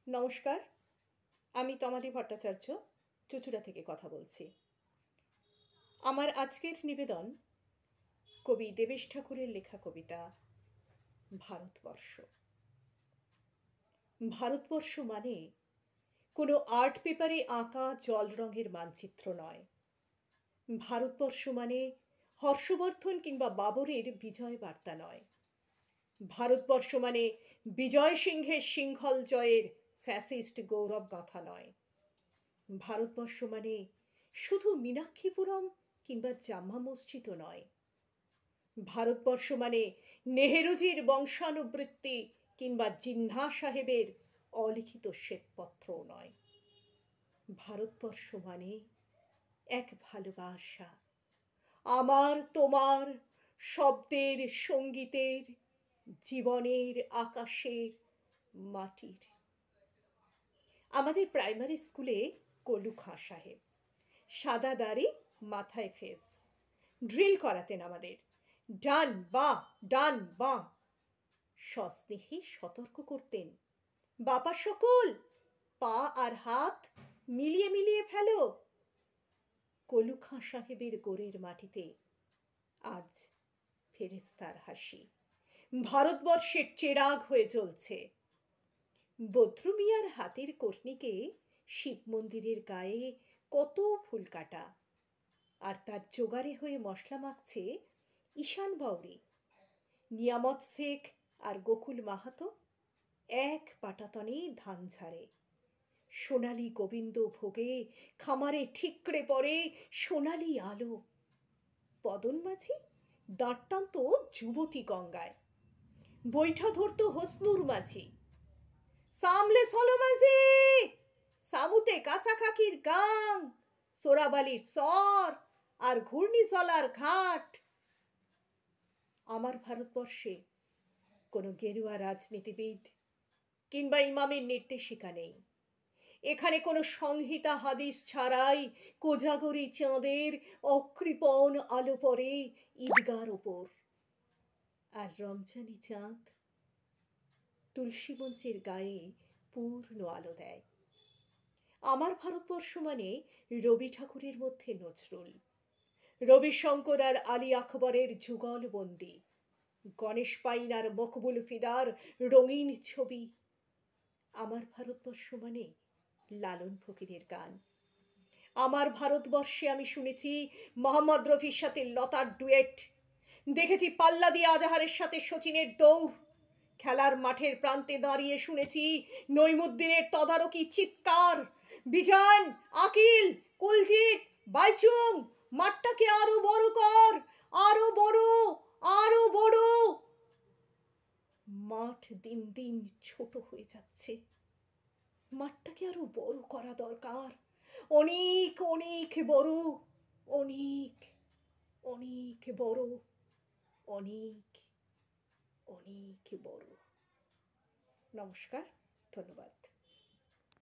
নমস্কার, আমি তমালি ভট্টাচার্য চুঁচুড়া থেকে কথা বলছি। আমার আজকের নিবেদন কবি দেবেশ ঠাকুরের লেখা কবিতা ভারতবর্ষ। ভারতবর্ষ মানে কোনো আর্ট পেপারে আঁকা জল রঙের মানচিত্র নয়। ভারতবর্ষ মানে হর্ষবর্ধন কিংবা বাবরের বিজয় বার্তা নয়। ভারতবর্ষ মানে বিজয় সিংহের সিংহল জয়ের ফ্যাসিস্ট গৌরব গাথা নয়। ভারতবর্ষ মানে শুধু মীনাক্ষীপুরম কিংবা জামা মসজিদও নয়। ভারতবর্ষ মানে নেহেরুজির বংশানুবৃত্তি কিংবা জিন্না সাহেবের অলিখিত শ্বেতপত্রও নয়। ভারতবর্ষ মানে এক ভালোবাসা, আমার তোমার শব্দের, সঙ্গীতের, জীবনের, আকাশের, মাটির। আমাদের প্রাইমারি স্কুলে কলু খাঁ সাহেব সাদা দাড়ি, মাথায় ফেস, ড্রিল করাতেন আমাদের। ডান বাঁ, ডান বাঁ। সস্নেহে সতর্ক করতেন, বাপা সকল পা আর হাত মিলিয়ে মিলিয়ে ফেলো। কলু খাঁ সাহেবের গোরের মাটিতে আজ ফেরেস্তার হাসি, ভারতবর্ষের চেরাগ হয়ে জ্বলছে। বদ্রু মিয়ার হাতের কর্নিকে শিব মন্দিরের গায়ে কত ফুল কাটা, আর তার জোগাড়ে হয়ে মশলা মাখছে ঈশান বাউরি, নিয়ামত শেখ আর গোকুল মাহাতো এক পাটাতনে ধান ঝাড়ে। সোনালি গোবিন্দ ভোগে খামারে ঠিকরে পড়ে সোনালি আলো। পদন মাঝি দাঁড় টানত যুবতী গঙ্গায়, বৈঠা ধরত হসনুর মাঝি। সামলে চলো মাঝি, সামুতে কাঁসা খাকির গাং, সোরাবালির সর আর ঘূর্ণিচলার ঘাট। আমার ভারতবর্ষে কোনো গেরুয়া রাজনীতিবিদ কিংবা ইমামের নির্দেশিকা নেই। এখানে কোনো সংহিতা হাদিস ছাড়াই কোজাগরি চাঁদের অকৃপণ আলো পড়ে ঈদগার ওপর, আর রমজানি চাঁদ তুলসী মঞ্চের গায়ে পূর্ণ আলো দেয়। আমার ভারতবর্ষ মানে রবি ঠাকুরের মধ্যে নজরুল, রবিশঙ্কর আর আলী আকবরের যুগলবন্দি, গণেশ পাইন আর মকবুল ফিদার রঙিন ছবি। আমার ভারতবর্ষ মানে লালন ফকিরের গান। আমার ভারতবর্ষে আমি শুনেছি মোহাম্মদ রফির সাথে লতার ডুয়েট, দেখেছি পাল্লাদি আজাহারের সাথে শচীনের দৌড়, খেলার মাঠের প্রান্তে দাঁড়িয়ে শুনেছি নইমুদ্দিনের তদারকি চিৎকার, বিজান, আকিল, কুলজিৎ, বাইচুং, মাঠটাকে আরো বড় কর, আরো বড়, আরো বড়। মাঠ দিন দিন ছোট হয়ে যাচ্ছে, মাঠটাকে আরো বড় করা দরকার, অনেক অনেক বড়, অনেক অনেক বড়, অনেক অনেক বড়। নমস্কার, ধন্যবাদ।